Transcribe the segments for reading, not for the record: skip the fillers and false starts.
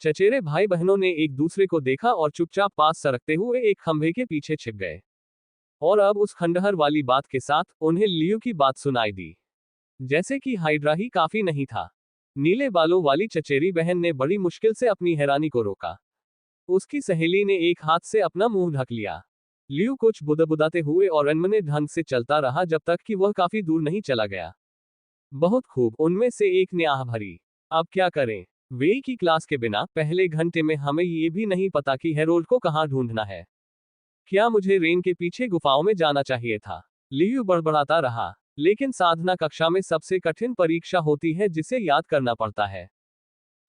चचेरे भाई बहनों ने एक दूसरे को देखा और चुपचाप पास सरकते हुए एक खंभे के पीछे छिप गए। और अब उस खंडहर वाली बात के साथ उन्हें लियू की बात सुनाई दी। जैसे कि हाइड्रा ही काफी नहीं था। नीले बालों वाली चचेरी बहन ने बड़ी मुश्किल से अपनी हैरानी को रोका। उसकी सहेली ने एक हाथ से अपना मुंह ढक लिया। लियू कुछ बुदबुदाते हुए और अनमने ढंग से चलता रहा जब तक कि वह काफी दूर नहीं चला गया। बहुत खूब, उनमें से एक ने आह भरी। अब क्या करें? वेई की क्लास के बिना पहले घंटे में हमें ये भी नहीं पता कि हेरोल्ड को कहाँ ढूंढना है। क्या मुझे रेन के पीछे गुफाओं में जाना चाहिए था? लियू बड़बड़ाता रहा। लेकिन साधना कक्षा में सबसे कठिन परीक्षा होती है जिसे याद करना पड़ता है।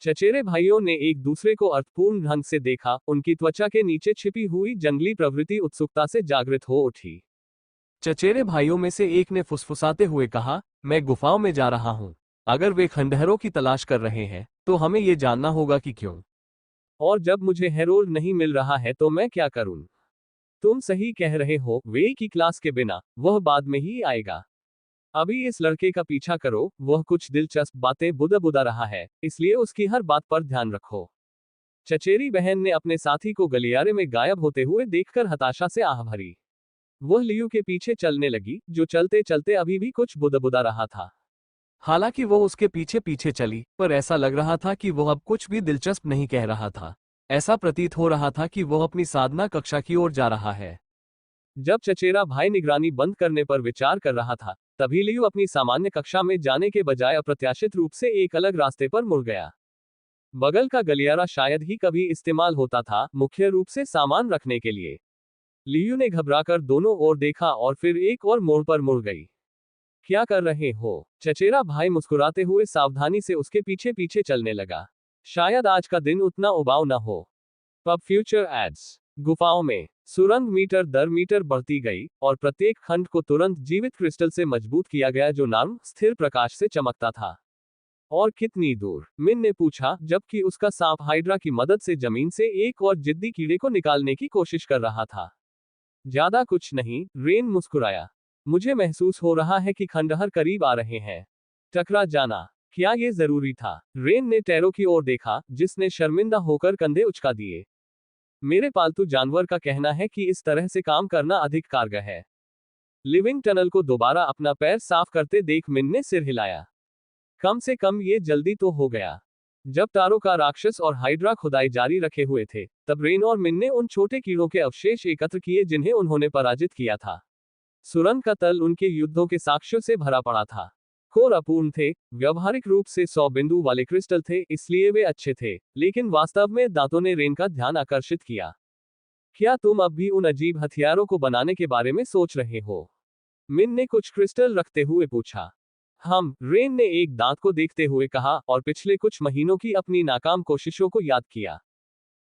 चचेरे भाइयों ने एक दूसरे को अर्थपूर्ण ढंग से देखा। उनकी त्वचा के नीचे छिपी हुई जंगली प्रवृत्ति उत्सुकता से जागृत हो उठी। चचेरे भाइयों में से एक ने फुसफुसाते हुए कहा, मैं गुफाओं में जा रहा हूं। अगर वे खंडहरों की तलाश कर रहे हैं तो हमें ये जानना होगा कि क्यों। और जब मुझे हेरोल्ड नहीं मिल रहा है तो मैं क्या करूं? तुम सही कह रहे हो, वे की क्लास के बिना वह बाद में ही आएगा। अभी इस लड़के का पीछा करो, वह कुछ दिलचस्प बातें बुदा रहा है, इसलिए उसकी हर बात पर ध्यान रखो। चचेरी बहन ने अपने साथी को गलियारे में गायब होते हुए देखकर हताशा से आह भरी। वह लियू के पीछे चलने लगी, जो चलते चलते अभी भी कुछ बुदा रहा था। हालांकि वो उसके पीछे पीछे चली, पर ऐसा लग रहा था कि वह अब कुछ भी दिलचस्प नहीं कह रहा था। ऐसा प्रतीत हो रहा था कि वह अपनी साधना कक्षा की ओर जा रहा है। जब चचेरा भाई निगरानी बंद करने पर विचार कर रहा था, तभी लियू अपनी सामान्य कक्षा में जाने के बजाय अप्रत्याशित रूप से एक अलग रास्ते पर मुड़ गया। बगल का गलियारा शायद ही कभी इस्तेमाल होता था, मुख्य रूप से सामान रखने के लिए। लियू ने घबराकर दोनों ओर देखा और फिर एक और मोड़ पर मुड़ गई। क्या कर रहे हो? चचेरा भाई मुस्कुराते हुए सावधानी से उसके पीछे पीछे चलने लगा। शायद आज का दिन उतना उबाऊ न हो। पब फ्यूचर एड्स। गुफाओं में सुरंग मीटर दर मीटर बढ़ती गई और प्रत्येक खंड को तुरंत जीवित क्रिस्टल से मजबूत किया गया जो नर्म स्थिर प्रकाश से चमकता था। और कितनी दूर? मिन ने पूछा, जबकि उसका सांप हाइड्रा की मदद से जमीन से एक और जिद्दी कीड़े को निकालने की कोशिश कर रहा था। ज्यादा कुछ नहीं, रेन मुस्कुराया। मुझे महसूस हो रहा है कि खंडहर करीब आ रहे हैं। टकरा जाना, क्या ये जरूरी था? रेन ने टैरो की ओर देखा, जिसने शर्मिंदा होकर कंधे उचका दिए। मेरे पालतू जानवर का कहना है कि इस तरह से काम करना अधिक कारगर है। लिविंग टनल को दोबारा अपना पैर साफ करते देख मिन ने सिर हिलाया। कम से कम ये जल्दी तो हो गया। जब टारो का राक्षस और हाइड्रा खुदाई जारी रखे हुए थे, तब रेन और मिन ने उन छोटे कीड़ों के अवशेष एकत्र किए जिन्हें उन्होंने पराजित किया था। सुरंग का तल उनके युद्धों के साक्ष्यों से भरा पड़ा था। कोर अपूर्ण थे, व्यवहारिक रूप से 100 बिंदु वाले क्रिस्टल थे, इसलिए वे अच्छे थे, लेकिन वास्तव में दांतों ने रेन का ध्यान आकर्षित किया। क्या तुम अब भी उन अजीब हथियारों को बनाने के बारे में सोच रहे हो? मिन ने कुछ क्रिस्टल रखते हुए पूछा। रेन ने एक दांत को देखते हुए कहा और पिछले कुछ महीनों की अपनी नाकाम कोशिशों को याद किया।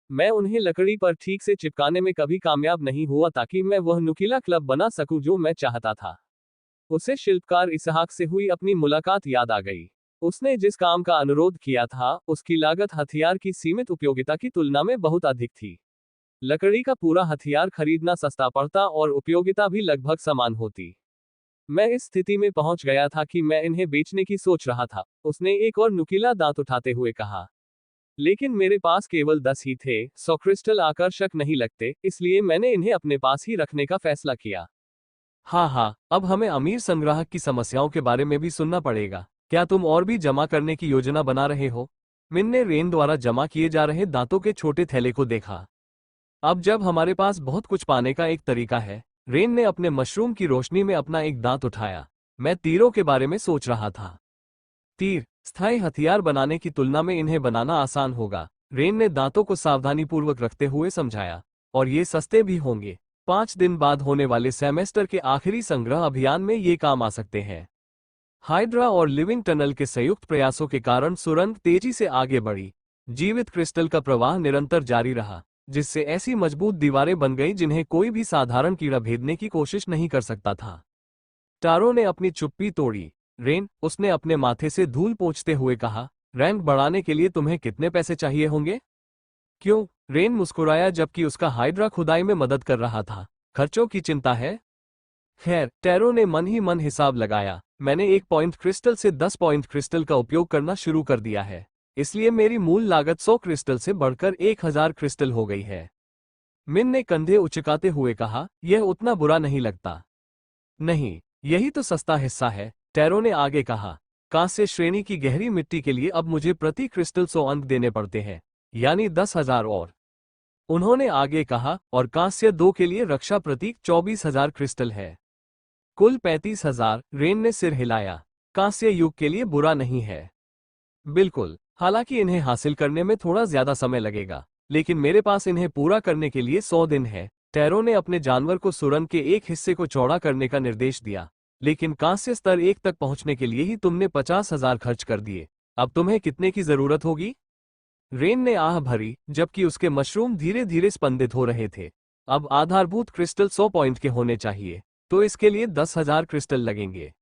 मैं उन्हें लकड़ी पर ठीक से चिपकाने में कभी कामयाब नहीं हुआ ताकि मैं वह नुकीला क्लब बना सकूं जो मैं चाहता था। उसे शिल्पकार इसहाक से हुई अपनी मुलाकात याद आ गई। उसने जिस काम का अनुरोध किया था, उसकी लागत हथियार की सीमित उपयोगिता की तुलना में बहुत अधिक थी। लकड़ी का पूरा हथियार खरीदना सस्ता पड़ता और उपयोगिता भी लगभग समान होती। मैं इस स्थिति में पहुंच गया था कि मैं इन्हें बेचने की सोच रहा था, उसने एक और नुकीला दांत उठाते हुए कहा। लेकिन मेरे पास केवल 10 ही थे, 100 क्रिस्टल आकर्षक नहीं लगते, इसलिए मैंने इन्हें अपने पास ही रखने का फैसला किया। हाँ, अब हमें अमीर संग्राहक की समस्याओं के बारे में भी सुनना पड़ेगा। क्या तुम और भी जमा करने की योजना बना रहे हो? मिन ने रेन द्वारा जमा किए जा रहे दांतों के छोटे थैले को देखा। अब जब हमारे पास बहुत कुछ पाने का एक तरीका है, रेन ने अपने मशरूम की रोशनी में अपना एक दांत उठाया। मैं तीरों के बारे में सोच रहा था। तीर स्थायी हथियार बनाने की तुलना में इन्हें बनाना आसान होगा, रेन ने दांतों को सावधानीपूर्वक रखते हुए समझाया। और ये सस्ते भी होंगे। 5 दिन बाद होने वाले सेमेस्टर के आखिरी संग्रह अभियान में ये काम आ सकते हैं। हाइड्रा और लिविंग टनल के संयुक्त प्रयासों के कारण सुरंग तेजी से आगे बढ़ी। जीवित क्रिस्टल का प्रवाह निरंतर जारी रहा, जिससे ऐसी मजबूत दीवारें बन गई जिन्हें कोई भी साधारण कीड़ा भेदने की कोशिश नहीं कर सकता था। टारो ने अपनी चुप्पी तोड़ी। रेन, उसने अपने माथे से धूल पोंछते हुए कहा, रैंक बढ़ाने के लिए तुम्हें कितने पैसे चाहिए होंगे? क्यों? रेन मुस्कुराया जबकि उसका हाइड्रा खुदाई में मदद कर रहा था। खर्चों की चिंता है? खैर, टैरो ने मन ही मन हिसाब लगाया। मैंने 1 पॉइंट क्रिस्टल से 10 पॉइंट क्रिस्टल का उपयोग करना शुरू कर दिया है। इसलिए मेरी मूल लागत 100 क्रिस्टल से बढ़कर 1000 क्रिस्टल हो गई है। मिन ने कंधे उचकाते हुए कहा, यह उतना बुरा नहीं लगता। नहीं, यही तो सस्ता हिस्सा है, टैरो ने आगे कहा। कांस्य श्रेणी की गहरी मिट्टी के लिए अब मुझे प्रति क्रिस्टल 100 अंक देने पड़ते हैं, यानी 10,000 और। उन्होंने आगे कहा, और कांस्य 2 के लिए रक्षा प्रतीक 24,000 क्रिस्टल है। कुल 35,000। रेन ने सिर हिलाया। कांस्य युग के लिए बुरा नहीं है। बिल्कुल, हालांकि इन्हें हासिल करने में थोड़ा ज्यादा समय लगेगा, लेकिन मेरे पास इन्हें पूरा करने के लिए 100 दिन है। टैरो ने अपने जानवर को सुरंग के एक हिस्से को चौड़ा करने का निर्देश दिया। लेकिन कांस्य स्तर 1 तक पहुंचने के लिए ही तुमने 50,000 खर्च कर दिए। अब तुम्हें कितने की जरूरत होगी? रेन ने आह भरी, जबकि उसके मशरूम धीरे धीरे स्पंदित हो रहे थे। अब आधारभूत क्रिस्टल 100 पॉइंट के होने चाहिए, तो इसके लिए 10,000 क्रिस्टल लगेंगे।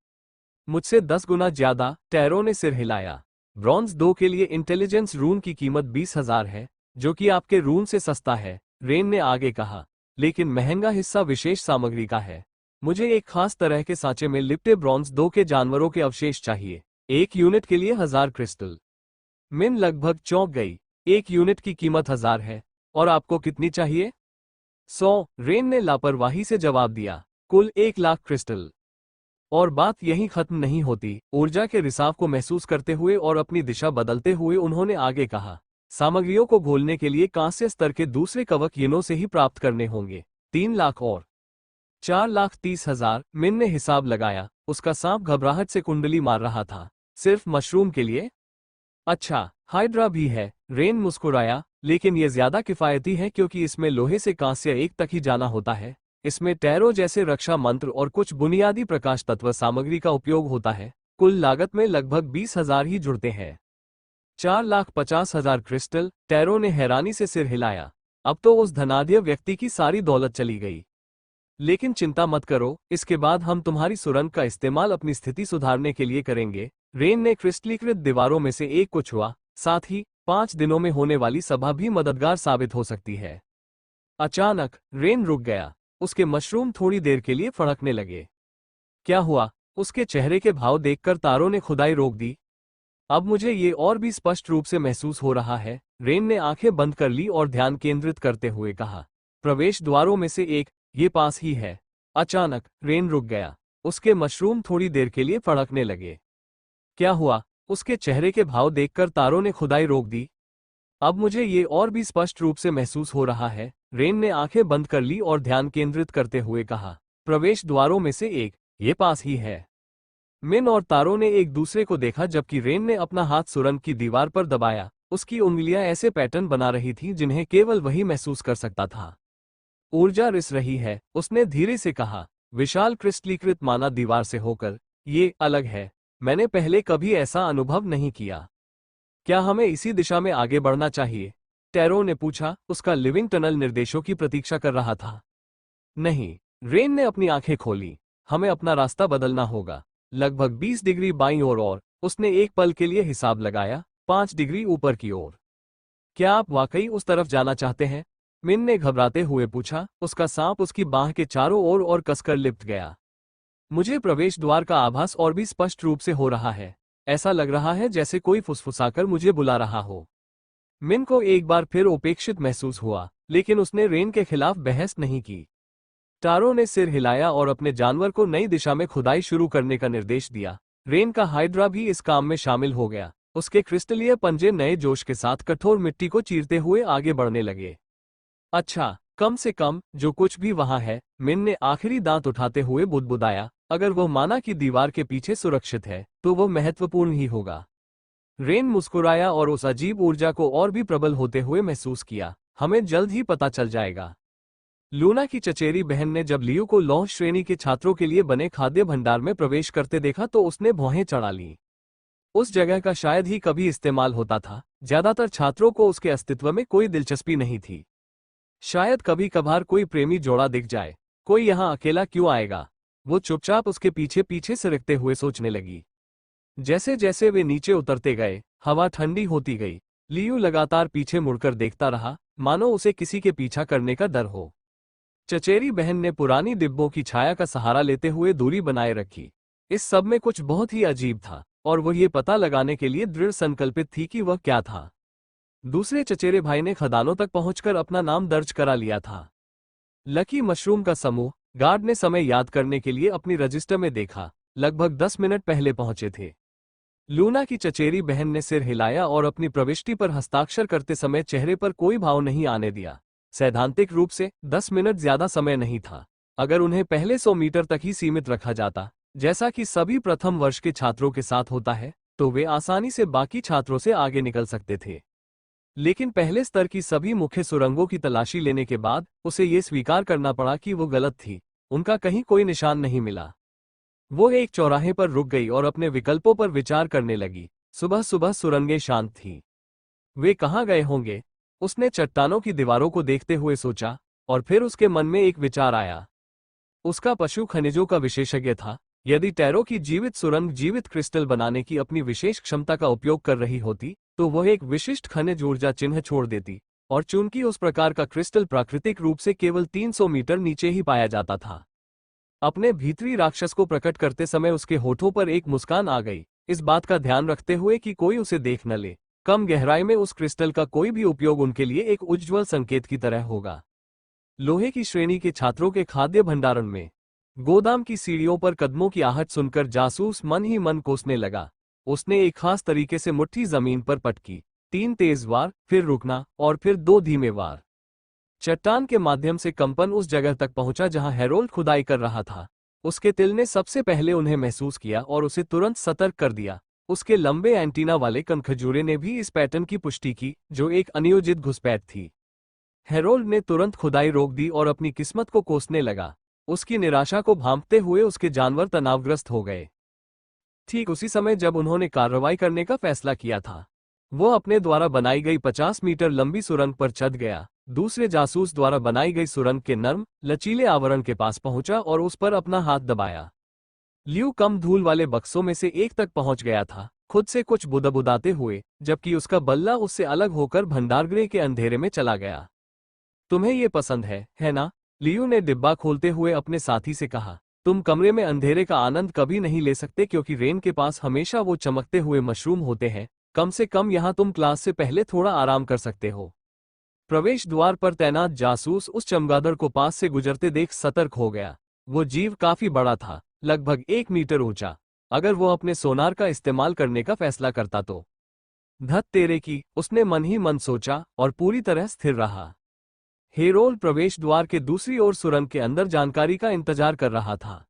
मुझसे 10 गुना ज्यादा। टैरो ने सिर हिलाया। ब्रॉन्ज 2 के लिए इंटेलिजेंस रून की कीमत 20,000 है, जो कि आपके रून से सस्ता है, रेन ने आगे कहा। लेकिन महंगा हिस्सा विशेष सामग्री का है। मुझे एक खास तरह के सांचे में लिपटे ब्रॉन्ज 2 के जानवरों के अवशेष चाहिए। 1 यूनिट के लिए 1000 क्रिस्टल। मिन लगभग चौंक गई। 1 यूनिट की कीमत 1000 है, और आपको कितनी चाहिए? 100। रेन ने लापरवाही से जवाब दिया। कुल 1 लाख क्रिस्टल। और बात यहीं खत्म नहीं होती। ऊर्जा के रिसाव को महसूस करते हुए और अपनी दिशा बदलते हुए उन्होंने आगे कहा, सामग्रियों को घोलने के लिए कांस्य स्तर के दूसरे कवक यिनों से ही प्राप्त करने होंगे। 3 लाख और 4,30,000। मिन ने हिसाब लगाया। उसका सांप घबराहट से कुंडली मार रहा था। सिर्फ मशरूम के लिए? अच्छा, हाइड्रा भी है। रेन मुस्कुराया, लेकिन यह ज्यादा किफायती है क्योंकि इसमें लोहे से कांस्य 1 तक ही जाना होता है। इसमें टैरो जैसे रक्षा मंत्र और कुछ बुनियादी प्रकाश तत्व सामग्री का उपयोग होता है। कुल लागत में लगभग 20,000 ही जुड़ते हैं। 4,50,000 क्रिस्टल। टैरो ने हैरानी से सिर हिलाया। अब तो उस धनाढ्य व्यक्ति की सारी दौलत चली गई। लेकिन चिंता मत करो, इसके बाद हम तुम्हारी सुरंग का इस्तेमाल अपनी स्थिति सुधारने के लिए करेंगे। रेन ने क्रिस्टलीकृत दीवारों में से एक को छुआ। साथ ही 5 दिनों में होने वाली सभा भी मददगार साबित हो सकती है। अचानक रेन रुक गया। उसके मशरूम थोड़ी देर के लिए फड़कने लगे। क्या हुआ? उसके चेहरे के भाव देखकर तारों ने खुदाई रोक दी। अब मुझे ये और भी स्पष्ट रूप से महसूस हो रहा है। रेन ने आंखें बंद कर ली और ध्यान केंद्रित करते हुए कहा, प्रवेश द्वारों में से एक, ये पास ही है। अचानक रेन रुक गया। उसके मशरूम थोड़ी देर के लिए फड़कने लगे। क्या हुआ? उसके चेहरे के भाव देखकर तारों ने खुदाई रोक दी। अब मुझे ये और भी स्पष्ट रूप से महसूस हो रहा है। रेन ने आंखें बंद कर ली और ध्यान केंद्रित करते हुए कहा, प्रवेश द्वारों में से एक, ये पास ही है। मिन और तारों ने एक दूसरे को देखा जबकि रेन ने अपना हाथ सुरंग की दीवार पर दबाया। उसकी उंगलियां ऐसे पैटर्न बना रही थीं जिन्हें केवल वही महसूस कर सकता था। ऊर्जा रिस रही है, उसने धीरे से कहा। विशाल क्रिस्टलीकृत माना दीवार से होकर, ये अलग है। मैंने पहले कभी ऐसा अनुभव नहीं किया। क्या हमें इसी दिशा में आगे बढ़ना चाहिए? टैरो ने पूछा। उसका लिविंग टनल निर्देशों की प्रतीक्षा कर रहा था। नहीं, रेन ने अपनी आंखें खोली। हमें अपना रास्ता बदलना होगा। लगभग 20 डिग्री बाईं ओर और उसने एक पल के लिए हिसाब लगाया, 5 डिग्री ऊपर की ओर। क्या आप वाकई उस तरफ जाना चाहते हैं? मिन ने घबराते हुए पूछा। उसका सांप उसकी बाह के चारों ओर और कसकर लिपट गया। मुझे प्रवेश द्वार का आभास और भी स्पष्ट रूप से हो रहा है। ऐसा लग रहा है जैसे कोई फुसफुसाकर मुझे बुला रहा हो। मिन को एक बार फिर उपेक्षित महसूस हुआ, लेकिन उसने रेन के खिलाफ बहस नहीं की। टारो ने सिर हिलाया और अपने जानवर को नई दिशा में खुदाई शुरू करने का निर्देश दिया। रेन का हाइड्रा भी इस काम में शामिल हो गया। उसके क्रिस्टलीय पंजे नए जोश के साथ कठोर मिट्टी को चीरते हुए आगे बढ़ने लगे। अच्छा, कम से कम जो कुछ भी वहां है, मिन ने आखिरी दांत उठाते हुए बुदबुदाया, अगर वह माना कि दीवार के पीछे सुरक्षित है, तो वह महत्वपूर्ण ही होगा। रेन मुस्कुराया और उस अजीब ऊर्जा को और भी प्रबल होते हुए महसूस किया। हमें जल्द ही पता चल जाएगा। लूना की चचेरी बहन ने जब लियू को लौह श्रेणी के छात्रों के लिए बने खाद्य भंडार में प्रवेश करते देखा तो उसने भौहें चढ़ा लीं। उस जगह का शायद ही कभी इस्तेमाल होता था। ज्यादातर छात्रों को उसके अस्तित्व में कोई दिलचस्पी नहीं थी। शायद कभी कभार कोई प्रेमी जोड़ा दिख जाए। कोई यहाँ अकेला क्यों आएगा? वो चुपचाप उसके पीछे पीछे सरकते हुए सोचने लगी। जैसे जैसे वे नीचे उतरते गए, हवा ठंडी होती गई। लियू लगातार पीछे मुड़कर देखता रहा, मानो उसे किसी के पीछा करने का डर हो। चचेरी बहन ने पुरानी डिब्बों की छाया का सहारा लेते हुए दूरी बनाए रखी। इस सब में कुछ बहुत ही अजीब था। और वो ये पता लगाने के लिए दृढ़ संकल्पित थी कि वह क्या था। दूसरे चचेरे भाई ने खदानों तक पहुंचकर अपना नाम दर्ज करा लिया था। लकी मशरूम का समूह गार्ड ने समय याद करने के लिए अपनी रजिस्टर में देखा, लगभग 10 मिनट पहले पहुंचे थे। लूना की चचेरी बहन ने सिर हिलाया और अपनी प्रविष्टि पर हस्ताक्षर करते समय चेहरे पर कोई भाव नहीं आने दिया। सैद्धांतिक रूप से 10 मिनट ज्यादा समय नहीं था। अगर उन्हें पहले 100 मीटर तक ही सीमित रखा जाता, जैसा कि सभी प्रथम वर्ष के छात्रों के साथ होता है, तो वे आसानी से बाकी छात्रों से आगे निकल सकते थे। लेकिन पहले स्तर की सभी मुख्य सुरंगों की तलाशी लेने के बाद उसे ये स्वीकार करना पड़ा कि वो गलत थी। उनका कहीं कोई निशान नहीं मिला। वो एक चौराहे पर रुक गई और अपने विकल्पों पर विचार करने लगी। सुबह सुबह सुरंगें शांत थीं। वे कहाँ गए होंगे? उसने चट्टानों की दीवारों को देखते हुए सोचा, और फिर उसके मन में एक विचार आया। उसका पशु खनिजों का विशेषज्ञ था। यदि टैरो की जीवित सुरंग जीवित क्रिस्टल बनाने की अपनी विशेष क्षमता का उपयोग कर रही होती, तो वह एक विशिष्ट खनिज ऊर्जा चिन्ह छोड़ देती, और चूंकि उस प्रकार का क्रिस्टल प्राकृतिक रूप से केवल 300 मीटर नीचे ही पाया जाता था। अपने भीतरी राक्षस को प्रकट करते समय उसके होठों पर एक मुस्कान आ गई, इस बात का ध्यान रखते हुए कि कोई उसे देख न ले। कम गहराई में उस क्रिस्टल का कोई भी उपयोग उनके लिए एक उज्ज्वल संकेत की तरह होगा। लोहे की श्रेणी के छात्रों के खाद्य भंडारण में गोदाम की सीढ़ियों पर कदमों की आहट सुनकर जासूस मन ही मन कोसने लगा। उसने एक खास तरीके से मुट्ठी जमीन पर पटकी, 3 तेज वार, फिर रुकना और फिर 2 धीमे वार। चट्टान के माध्यम से कंपन उस जगह तक पहुंचा जहां हैरोल्ड खुदाई कर रहा था। उसके तिल ने सबसे पहले उन्हें महसूस किया और उसे तुरंत सतर्क कर दिया। उसके लंबे एंटीना वाले कनखजूरे ने भी इस पैटर्न की पुष्टि की, जो एक अनियोजित घुसपैठ थी। हैरोल्ड ने तुरंत खुदाई रोक दी और अपनी किस्मत को कोसने लगा। उसकी निराशा को भांपते हुए उसके जानवर तनावग्रस्त हो गए। ठीक उसी समय जब उन्होंने कार्रवाई करने का फैसला किया था, वो अपने द्वारा बनाई गई 50 मीटर लंबी सुरंग पर चढ़ गया। दूसरे जासूस द्वारा बनाई गई सुरंग के नर्म, लचीले आवरण के पास पहुंचा और उस पर अपना हाथ दबाया। लियू कम धूल वाले बक्सों में से एक तक पहुंच गया था, खुद से कुछ बुदबुदाते हुए, जबकि उसका बल्ला उससे अलग होकर भंडारगृह के अंधेरे में चला गया। तुम्हें ये पसंद है ना? लियू ने डिब्बा खोलते हुए अपने साथी से कहा। तुम कमरे में अंधेरे का आनंद कभी नहीं ले सकते क्योंकि रेन के पास हमेशा वो चमकते हुए मशरूम होते हैं। कम से कम यहाँ तुम क्लास से पहले थोड़ा आराम कर सकते हो। प्रवेश द्वार पर तैनात जासूस उस चमगादड़ को पास से गुजरते देख सतर्क हो गया। वो जीव काफी बड़ा था, लगभग 1 मीटर ऊंचा। अगर वो अपने सोनार का इस्तेमाल करने का फैसला करता तो धत तेरे की, उसने मन ही मन सोचा और पूरी तरह स्थिर रहा। हैरोल्ड प्रवेश द्वार के दूसरी ओर सुरंग के अंदर जानकारी का इंतजार कर रहा था।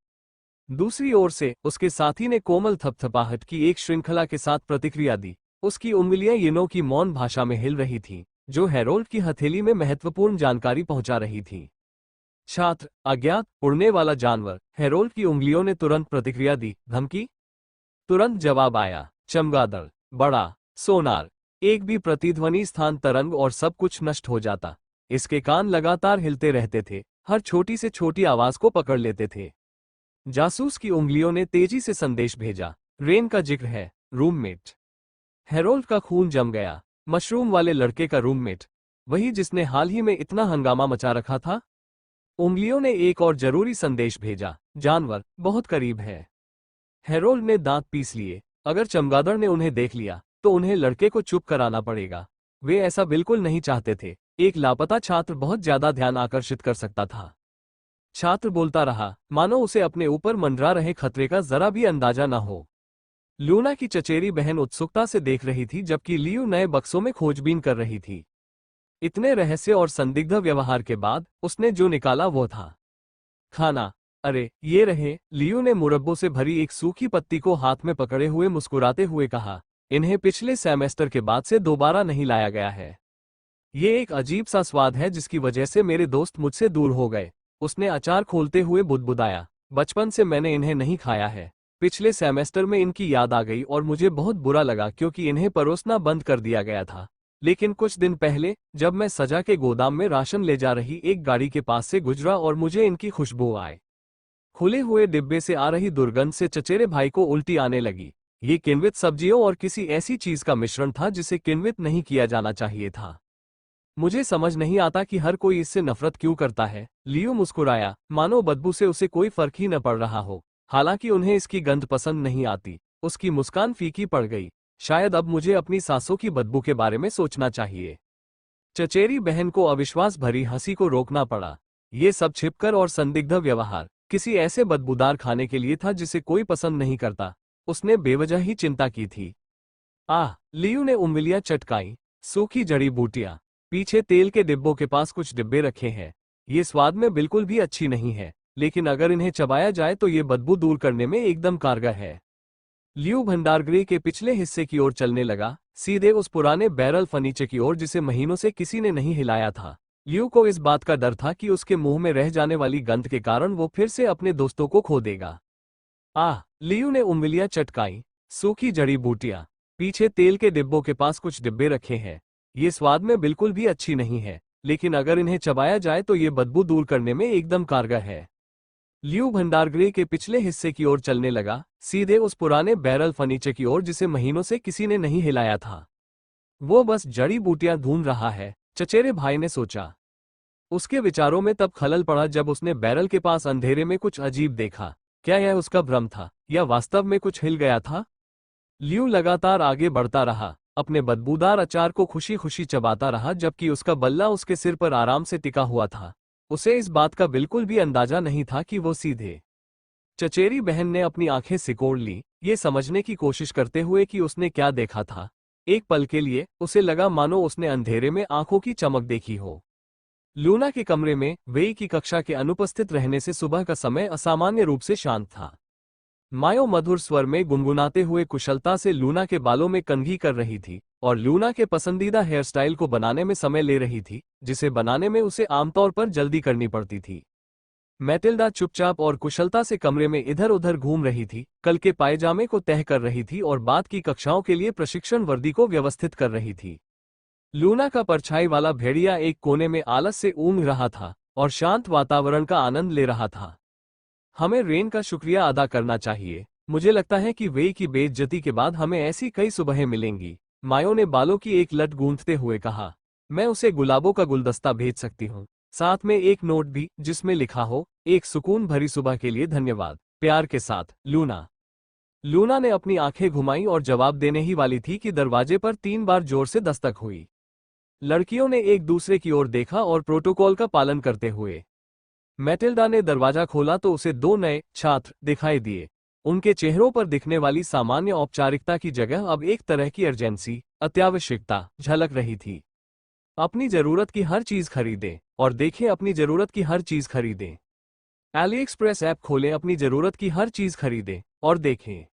दूसरी ओर से उसके साथी ने कोमल थपथपाहट की एक श्रृंखला के साथ प्रतिक्रिया दी। उसकी उंगलियां यिनो की मौन भाषा में हिल रही थीं, जो हैरोल्ड की हथेली में महत्वपूर्ण जानकारी पहुंचा रही थी। छात्र, अज्ञात, उड़ने वाला जानवर। हैरोल्ड की उंगलियों ने तुरंत प्रतिक्रिया दी। धमकी? तुरंत जवाब आया। चमगादड़, बड़ा, सोनार। एक भी प्रतिध्वनि, स्थान, तरंग और सब कुछ नष्ट हो जाता। इसके कान लगातार हिलते रहते थे, हर छोटी से छोटी आवाज को पकड़ लेते थे। जासूस की उंगलियों ने तेजी से संदेश भेजा। रेन का जिक्र है, रूममेट। हैरोल्ड का खून जम गया। मशरूम वाले लड़के का रूममेट, वही जिसने हाल ही में इतना हंगामा मचा रखा था। उंगलियों ने एक और जरूरी संदेश भेजा। जानवर बहुत करीब है। हैरोल्ड ने दांत पीस लिए। अगर चमगादड़ ने उन्हें देख लिया तो उन्हें लड़के को चुप कराना पड़ेगा। वे ऐसा बिल्कुल नहीं चाहते थे। एक लापता छात्र बहुत ज्यादा ध्यान आकर्षित कर सकता था। छात्र बोलता रहा, मानो उसे अपने ऊपर मंडरा रहे खतरे का जरा भी अंदाजा न हो। लूना की चचेरी बहन उत्सुकता से देख रही थी, जबकि लियू नए बक्सों में खोजबीन कर रही थी। इतने रहस्य और संदिग्ध व्यवहार के बाद उसने जो निकाला वो था खाना। अरे ये रहे। लियू ने मुरब्बों से भरी एक सूखी पत्ती को हाथ में पकड़े हुए मुस्कुराते हुए कहा, इन्हें पिछले सेमेस्टर के बाद से दोबारा नहीं लाया गया है। ये एक अजीब सा स्वाद है जिसकी वजह से मेरे दोस्त मुझसे दूर हो गए। उसने अचार खोलते हुए बुदबुदाया। बचपन से मैंने इन्हें नहीं खाया है। पिछले सेमेस्टर में इनकी याद आ गई और मुझे बहुत बुरा लगा क्योंकि इन्हें परोसना बंद कर दिया गया था। लेकिन कुछ दिन पहले जब मैं सजा के गोदाम में राशन ले जा रही एक गाड़ी के पास से गुजरा और मुझे इनकी खुशबू आई। खुले हुए डिब्बे से आ रही दुर्गंध से चचेरे भाई को उल्टी आने लगी। ये किण्वित सब्जियों और किसी ऐसी चीज का मिश्रण था जिसे किण्वित नहीं किया जाना चाहिए था। मुझे समझ नहीं आता कि हर कोई इससे नफरत क्यों करता है। लियो मुस्कुराया, मानो बदबू से उसे कोई फर्क ही न पड़ रहा हो। हालांकि उन्हें इसकी गंध पसंद नहीं आती। उसकी मुस्कान फीकी पड़ गई। शायद अब मुझे अपनी सांसों की बदबू के बारे में सोचना चाहिए। चचेरी बहन को अविश्वास भरी हंसी को रोकना पड़ा। ये सब छिपकर और संदिग्ध व्यवहार किसी ऐसे बदबूदार खाने के लिए था जिसे कोई पसंद नहीं करता। उसने बेवजह ही चिंता की थी। लियू ने उंगलियां चटकाई। सूखी जड़ी बूटियां। पीछे तेल के डिब्बों के पास कुछ डिब्बे रखे हैं। ये स्वाद में बिल्कुल भी अच्छी नहीं है, लेकिन अगर इन्हें चबाया जाए तो ये बदबू दूर करने में एकदम कारगर है। लियू भंडारगृह के पिछले हिस्से की ओर चलने लगा, सीधे उस पुराने बैरल फर्नीचर की ओर जिसे महीनों से किसी ने नहीं हिलाया था। लियू को इस बात का डर था कि उसके मुंह में रह जाने वाली गंध के कारण वो फिर से अपने दोस्तों को खो देगा। लियू ने उंगलियां चटकाई। सूखी जड़ी बूटियां। पीछे तेल के डिब्बों के पास कुछ डिब्बे रखे हैं। ये स्वाद में बिल्कुल भी अच्छी नहीं है, लेकिन अगर इन्हें चबाया जाए तो ये बदबू दूर करने में एकदम कारगर है। लियू भंडारगृह के पिछले हिस्से की ओर चलने लगा, सीधे उस पुराने बैरल फर्नीचर की ओर जिसे महीनों से किसी ने नहीं हिलाया था। वो बस जड़ी बूटियां ढूंढ रहा है, चचेरे भाई ने सोचा। उसके विचारों में तब खलल पड़ा जब उसने बैरल के पास अंधेरे में कुछ अजीब देखा। क्या यह उसका भ्रम था, या वास्तव में कुछ हिल गया था? लियू लगातार आगे बढ़ता रहा, अपने बदबूदार अचार को खुशी खुशी चबाता रहा जबकि उसका बल्ला उसके सिर पर आराम से टिका हुआ था। उसे इस बात का बिल्कुल भी अंदाजा नहीं था कि वो सीधे। चचेरी बहन ने अपनी आंखें सिकोड़ ली, ये समझने की कोशिश करते हुए कि उसने क्या देखा था। एक पल के लिए उसे लगा मानो उसने अंधेरे में आंखों की चमक देखी हो। लूना के कमरे में वेई की कक्षा के अनुपस्थित रहने से सुबह का समय असामान्य रूप से शांत था। मायो मधुर स्वर में गुनगुनाते हुए कुशलता से लूना के बालों में कंघी कर रही थी और लूना के पसंदीदा हेयर स्टाइल को बनाने में समय ले रही थी, जिसे बनाने में उसे आमतौर पर जल्दी करनी पड़ती थी। मैटिल्डा चुपचाप और कुशलता से कमरे में इधर उधर घूम रही थी, कल के पायजामे को तह कर रही थी और बाद की कक्षाओं के लिए प्रशिक्षण वर्दी को व्यवस्थित कर रही थी। लूना का परछाई वाला भेड़िया एक कोने में आलस से ऊँघ रहा था और शांत वातावरण का आनंद ले रहा था। हमें रेन का शुक्रिया अदा करना चाहिए। मुझे लगता है कि वेई की बेइज्जती के बाद हमें ऐसी कई सुबहें मिलेंगी। मायो ने बालों की एक लट गूंथते हुए कहा। मैं उसे गुलाबों का गुलदस्ता भेज सकती हूँ, साथ में एक नोट भी जिसमें लिखा हो, एक सुकून भरी सुबह के लिए धन्यवाद, प्यार के साथ, लूना। लूना ने अपनी आंखें घुमाई और जवाब देने ही वाली थी कि दरवाजे पर 3 बार जोर से दस्तक हुई। लड़कियों ने एक दूसरे की ओर देखा और प्रोटोकॉल का पालन करते हुए मैटिल्डा ने दरवाजा खोला तो उसे 2 नए छात्र दिखाई दिए। उनके चेहरों पर दिखने वाली सामान्य औपचारिकता की जगह अब एक तरह की अर्जेंसी, अत्यावश्यकता झलक रही थी। अपनी जरूरत की हर चीज खरीदें और देखें, अपनी जरूरत की हर चीज खरीदें। एलीएक्सप्रेस ऐप खोलें, अपनी जरूरत की हर चीज खरीदें और देखें।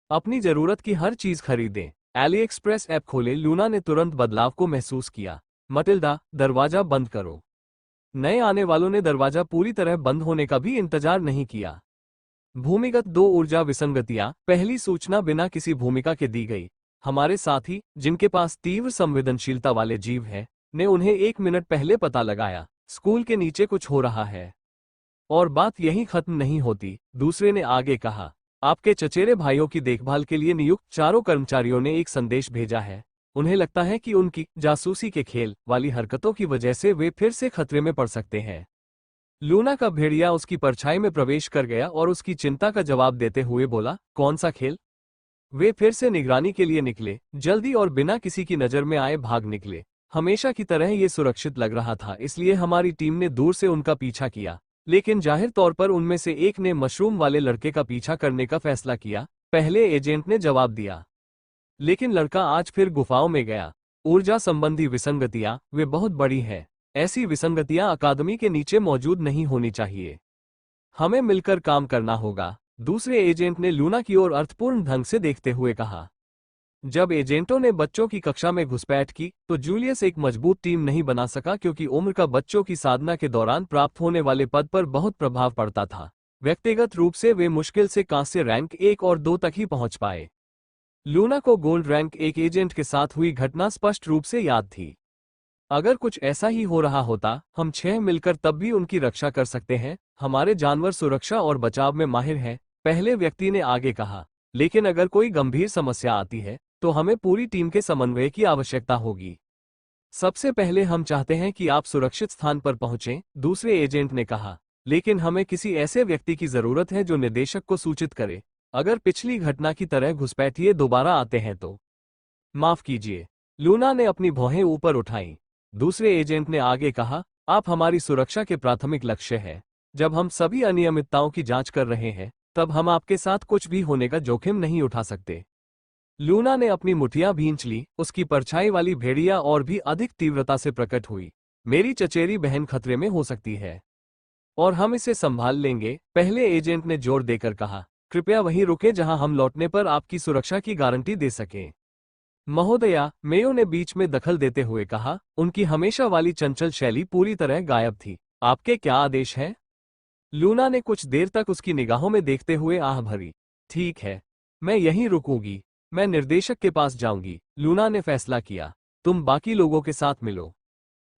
अपनी जरूरत की हर चीज खरीदें। एलीएक्सप्रेस ऐप खोलें। लूना ने तुरंत बदलाव को महसूस किया। मटिल्डा, दरवाजा बंद करो। नए आने वालों ने दरवाजा पूरी तरह बंद होने का भी इंतजार नहीं किया। भूमिगत 2 ऊर्जा विसंगतियां। पहली सूचना बिना किसी भूमिका के दी गई। हमारे साथी, जिनके पास तीव्र संवेदनशीलता वाले जीव हैं, ने उन्हें 1 मिनट पहले पता लगाया। स्कूल के नीचे कुछ हो रहा है। और बात यहीं खत्म नहीं होती, दूसरे ने आगे कहा। आपके चचेरे भाइयों की देखभाल के लिए नियुक्त 4 कर्मचारियों ने एक संदेश भेजा है। उन्हें लगता है कि उनकी जासूसी के खेल वाली हरकतों की वजह से वे फिर से खतरे में पड़ सकते हैं। लूना का भेड़िया उसकी परछाई में प्रवेश कर गया और उसकी चिंता का जवाब देते हुए बोला, कौन सा खेल? वे फिर से निगरानी के लिए निकले, जल्दी और बिना किसी की नजर में आए भाग निकले। हमेशा की तरह ये सुरक्षित लग रहा था, इसलिए हमारी टीम ने दूर से उनका पीछा किया, लेकिन जाहिर तौर पर उनमें से एक ने मशरूम वाले लड़के का पीछा करने का फैसला किया, पहले एजेंट ने जवाब दिया। लेकिन लड़का आज फिर गुफाओं में गया। ऊर्जा संबंधी विसंगतियां, वे बहुत बड़ी हैं। ऐसी विसंगतियां अकादमी के नीचे मौजूद नहीं होनी चाहिए। हमें मिलकर काम करना होगा, दूसरे एजेंट ने लूना की ओर अर्थपूर्ण ढंग से देखते हुए कहा। जब एजेंटों ने बच्चों की कक्षा में घुसपैठ की तो जूलियस एक मजबूत टीम नहीं बना सका, क्योंकि उम्र का बच्चों की साधना के दौरान प्राप्त होने वाले पद पर बहुत प्रभाव पड़ता था। व्यक्तिगत रूप से वे मुश्किल से कांस्य रैंक 1 और 2 तक ही पहुंच पाए। लूना को गोल्ड रैंक एक एजेंट के साथ हुई घटना स्पष्ट रूप से याद थी। अगर कुछ ऐसा ही हो रहा होता, हम 6 मिलकर तब भी उनकी रक्षा कर सकते हैं। हमारे जानवर सुरक्षा और बचाव में माहिर हैं, पहले व्यक्ति ने आगे कहा। लेकिन अगर कोई गंभीर समस्या आती है तो हमें पूरी टीम के समन्वय की आवश्यकता होगी। सबसे पहले हम चाहते हैं कि आप सुरक्षित स्थान पर पहुंचें, दूसरे एजेंट ने कहा। लेकिन हमें किसी ऐसे व्यक्ति की जरूरत है जो निदेशक को सूचित करे। अगर पिछली घटना की तरह घुसपैठिए दोबारा आते हैं तो माफ कीजिए। लूना ने अपनी भौहें ऊपर उठाईं। दूसरे एजेंट ने आगे कहा, आप हमारी सुरक्षा के प्राथमिक लक्ष्य हैं। जब हम सभी अनियमितताओं की जांच कर रहे हैं, तब हम आपके साथ कुछ भी होने का जोखिम नहीं उठा सकते। लूना ने अपनी मुठियां भींच ली, उसकी परछाई वाली भेड़िया और भी अधिक तीव्रता से प्रकट हुई। मेरी चचेरी बहन खतरे में हो सकती है और हम इसे संभाल लेंगे, पहले एजेंट ने जोर देकर कहा। कृपया वहीं रुके जहां हम लौटने पर आपकी सुरक्षा की गारंटी दे सकें। महोदया, मेयो ने बीच में दखल देते हुए कहा, उनकी हमेशा वाली चंचल शैली पूरी तरह गायब थी। आपके क्या आदेश हैं? लूना ने कुछ देर तक उसकी निगाहों में देखते हुए आह भरी। ठीक है, मैं यहीं रुकूंगी। मैं निर्देशक के पास जाऊंगी। लूना ने फैसला किया। तुम बाकी लोगों के साथ मिलो।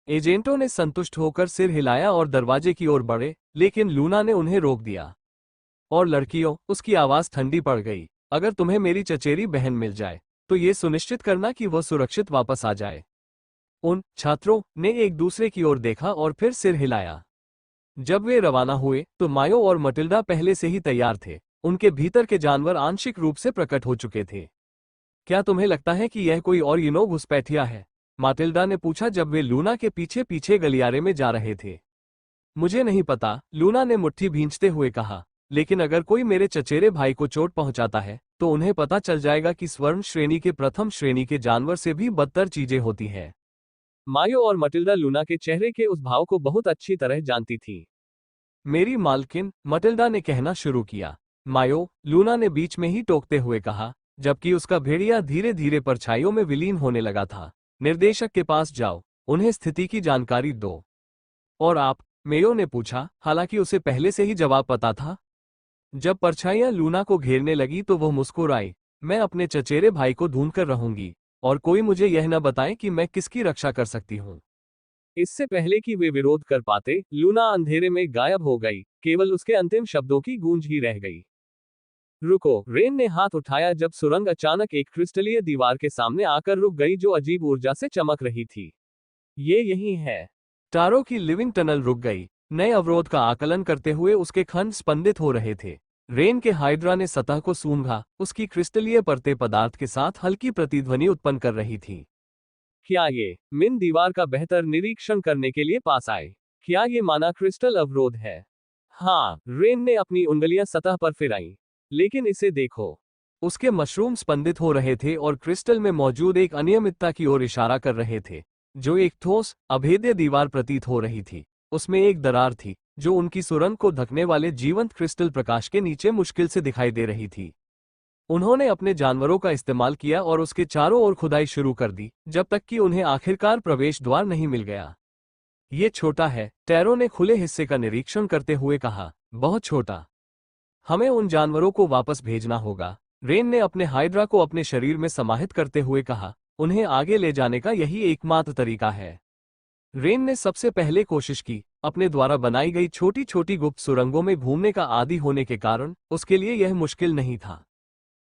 एजेंटों ने संतुष्ट होकर सिर हिलाया और दरवाजे की ओर बढ़े, लेकिन लूना ने उन्हें रोक दिया। और लड़कियों, उसकी आवाज ठंडी पड़ गई, अगर तुम्हें मेरी चचेरी बहन मिल जाए तो ये सुनिश्चित करना कि वह सुरक्षित वापस आ जाए। उन छात्रों ने एक दूसरे की ओर देखा और फिर सिर हिलाया। जब वे रवाना हुए तो मायो और मटिल्डा पहले से ही तैयार थे। उनके भीतर के जानवर आंशिक रूप से प्रकट हो चुके थे। क्या तुम्हें लगता है कि यह कोई और घुसपैठिया है? माटिल्डा ने पूछा जब वे लूना के पीछे पीछे गलियारे में जा रहे थे। मुझे नहीं पता, लूना ने मुट्ठी भींचते हुए कहा, लेकिन अगर कोई मेरे चचेरे भाई को चोट पहुंचाता है तो उन्हें पता चल जाएगा कि स्वर्ण श्रेणी के प्रथम श्रेणी के जानवर से भी बदतर चीजें होती हैं। मायो और मटिल्डा लूना के चेहरे के उस भाव को बहुत अच्छी तरह जानती थी। मेरी मालकिन, मटिल्डा ने कहना शुरू किया। मायो, लूना ने बीच में ही टोकते हुए कहा, जबकि उसका भेड़िया धीरे धीरे परछाइयों में विलीन होने लगा था। निर्देशक के पास जाओ, उन्हें स्थिति की जानकारी दो। और आप? मेयो ने पूछा, हालांकि उसे पहले से ही जवाब पता था। जब परछाइयां लूना को घेरने लगी तो वह मुस्कुराई। मैं अपने चचेरे भाई को ढूंढकर रहूंगी, और कोई मुझे यह न बताए कि मैं किसकी रक्षा कर सकती हूँ। इससे पहले कि वे विरोध कर पाते, लूना अंधेरे में गायब हो गई, केवल उसके अंतिम शब्दों की गूंज ही रह गई। रुको, रेन ने हाथ उठाया जब सुरंग अचानक एक क्रिस्टलीय दीवार के सामने आकर रुक गई जो अजीब ऊर्जा से चमक रही थी। ये यही है। टारो की लिविंग टनल रुक गई। नए अवरोध का आकलन करते हुए उसके खंड स्पंदित हो रहे थे। रेन के हाइड्रा ने सतह को सूंघा, उसकी क्रिस्टलीय परतें पदार्थ के साथ हल्की प्रतिध्वनि उत्पन्न कर रही थी। क्या ये मिन दीवार का बेहतर निरीक्षण करने के लिए पास आए? क्या ये माना क्रिस्टल अवरोध है? हाँ, रेन ने अपनी उंगलियां सतह पर फिराई। लेकिन इसे देखो। उसके मशरूम स्पंदित हो रहे थे और क्रिस्टल में मौजूद एक अनियमितता की ओर इशारा कर रहे थे, जो एक ठोस, अभेद्य दीवार प्रतीत हो रही थी। उसमें एक दरार थी, जो उनकी सुरंग को ढकने वाले जीवंत क्रिस्टल प्रकाश के नीचे मुश्किल से दिखाई दे रही थी। उन्होंने अपने जानवरों का इस्तेमाल किया और उसके चारों ओर खुदाई शुरू कर दी, जब तक कि उन्हें आखिरकार प्रवेश द्वार नहीं मिल गया। ये छोटा है, टैरो ने खुले हिस्से का निरीक्षण करते हुए कहा, बहुत छोटा। हमें उन जानवरों को वापस भेजना होगा। रेन ने अपने हाइड्रा को अपने शरीर में समाहित करते हुए कहा, उन्हें आगे ले जाने का यही एकमात्र तरीका है। रेन ने सबसे पहले कोशिश की। अपने द्वारा बनाई गई छोटी छोटी गुप्त सुरंगों में घूमने का आदी होने के कारण उसके लिए यह मुश्किल नहीं था।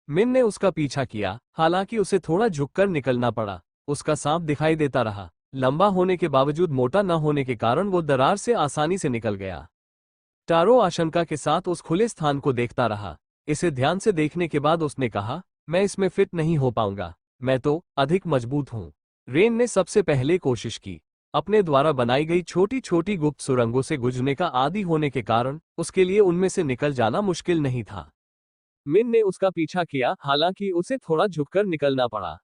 मिन ने उसका पीछा किया, हालांकि उसे थोड़ा झुककर निकलना पड़ा। उसका सांप दिखाई देता रहा, लंबा होने के बावजूद मोटा न होने के कारण वो दरार से आसानी से निकल गया। टारो आशंका के साथ उस खुले स्थान को देखता रहा। इसे ध्यान से देखने के बाद उसने कहा, मैं इसमें फिट नहीं हो पाऊंगा, मैं तो अधिक मजबूत हूं। रेन ने सबसे पहले कोशिश की। अपने द्वारा बनाई गई छोटी छोटी गुप्त सुरंगों से गुजरने का आदी होने के कारण उसके लिए उनमें से निकल जाना मुश्किल नहीं था। मिन ने उसका पीछा किया, हालांकि उसे थोड़ा झुककर निकलना पड़ा।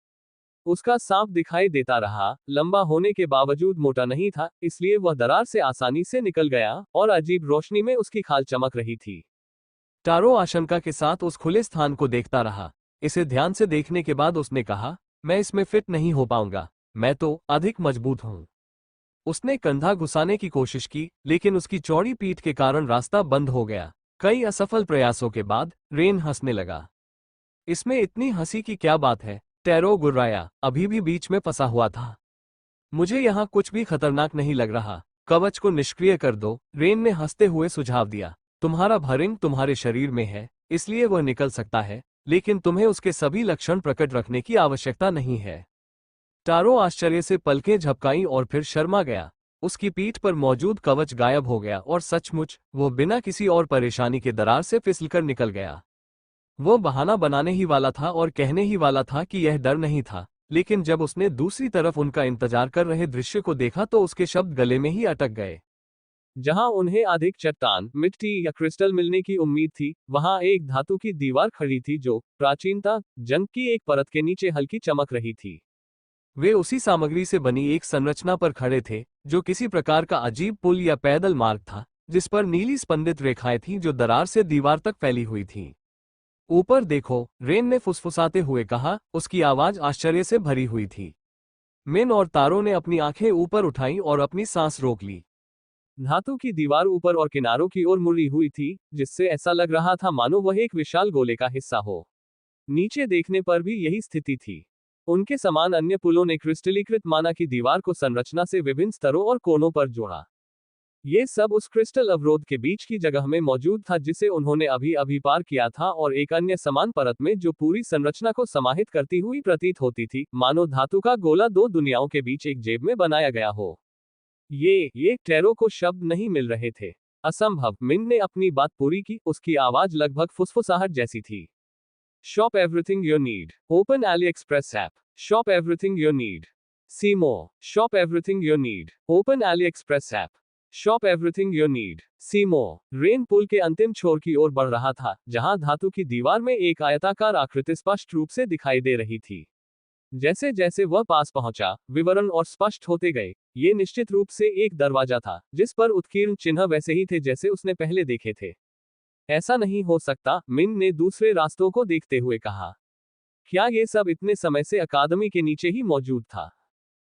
उसका सांप दिखाई देता रहा, लंबा होने के बावजूद मोटा नहीं था, इसलिए वह दरार से आसानी से निकल गया और अजीब रोशनी में उसकी खाल चमक रही थी। टारो आशंका के साथ उस खुले स्थान को देखता रहा। इसे ध्यान से देखने के बाद उसने कहा, मैं इसमें फिट नहीं हो पाऊंगा, मैं तो अधिक मजबूत हूं। उसने कंधा घुसाने की कोशिश की, लेकिन उसकी चौड़ी पीठ के कारण रास्ता बंद हो गया। कई असफल प्रयासों के बाद रेन हंसने लगा। इसमें इतनी हंसी की क्या बात है? टैरो गुर्राया, अभी भी बीच में फंसा हुआ था। मुझे यहाँ कुछ भी खतरनाक नहीं लग रहा। कवच को निष्क्रिय कर दो, रेन ने हंसते हुए सुझाव दिया। तुम्हारा भरिंग तुम्हारे शरीर में है, इसलिए वह निकल सकता है, लेकिन तुम्हें उसके सभी लक्षण प्रकट रखने की आवश्यकता नहीं है। टारो आश्चर्य से पलकें झपकाईं और फिर शर्मा गया। उसकी पीठ पर मौजूद कवच गायब हो गया और सचमुच वो बिना किसी और परेशानी के दरार से फिसलकर निकल गया। वो बहाना बनाने ही वाला था और कहने ही वाला था कि यह डर नहीं था, लेकिन जब उसने दूसरी तरफ उनका इंतजार कर रहे दृश्य को देखा तो उसके शब्द गले में ही अटक गए। जहां उन्हें अधिक चट्टान, मिट्टी या क्रिस्टल मिलने की उम्मीद थी, वहां एक धातु की दीवार खड़ी थी जो प्राचीनता, जंग की एक परत के नीचे हल्की चमक रही थी। वे उसी सामग्री से बनी एक संरचना पर खड़े थे, जो किसी प्रकार का अजीब पुल या पैदल मार्ग था, जिस पर नीली स्पंदित रेखाएं थीं जो दरार से दीवार तक फैली हुई थीं। ऊपर देखो, रेन ने फुसफुसाते हुए कहा, उसकी आवाज आश्चर्य से भरी हुई थी। मिन और तारो ने अपनी आंखें ऊपर उठाईं और अपनी सांस रोक ली। धातु की दीवार ऊपर और किनारों की ओर मुड़ी हुई थी, जिससे ऐसा लग रहा था मानो वह एक विशाल गोले का हिस्सा हो। नीचे देखने पर भी यही स्थिति थी। उनके समान अन्य पुलों ने क्रिस्टलीकृत माना की दीवार को संरचना से विभिन्न स्तरों और कोनों पर जोड़ा। ये सब उस क्रिस्टल अवरोध के बीच की जगह में मौजूद था जिसे उन्होंने अभी अभी पार किया था, और एक अन्य समान परत में जो पूरी संरचना को समाहित करती हुई प्रतीत होती थी, मानो धातु का गोला दो दुनियाओं के बीच एक जेब में बनाया गया हो। ये टैरो को शब्द नहीं मिल रहे थे। असंभव। मिन ने अपनी बात पूरी की, उसकी आवाज लगभग फुसफुसाहट जैसी थी। Shop everything you need. Open AliExpress app. Shop everything you need. See more. Shop everything you need. Open AliExpress app. Shop everything you need. See more. रेन पुल के अंतिम छोर की ओर बढ़ रहा था, जहां धातु की दीवार में एक आयताकार आकृति स्पष्ट रूप से दिखाई दे रही थी। जैसे जैसे वह पास पहुंचा, विवरण और स्पष्ट होते गए। ये निश्चित रूप से एक दरवाजा था, जिस पर उत्कीर्ण चिन्ह वैसे ही थे जैसे उसने पहले देखे थे। ऐसा नहीं हो सकता, मिन ने दूसरे रास्तों को देखते हुए कहा। क्या ये सब इतने समय से अकादमी के नीचे ही मौजूद था?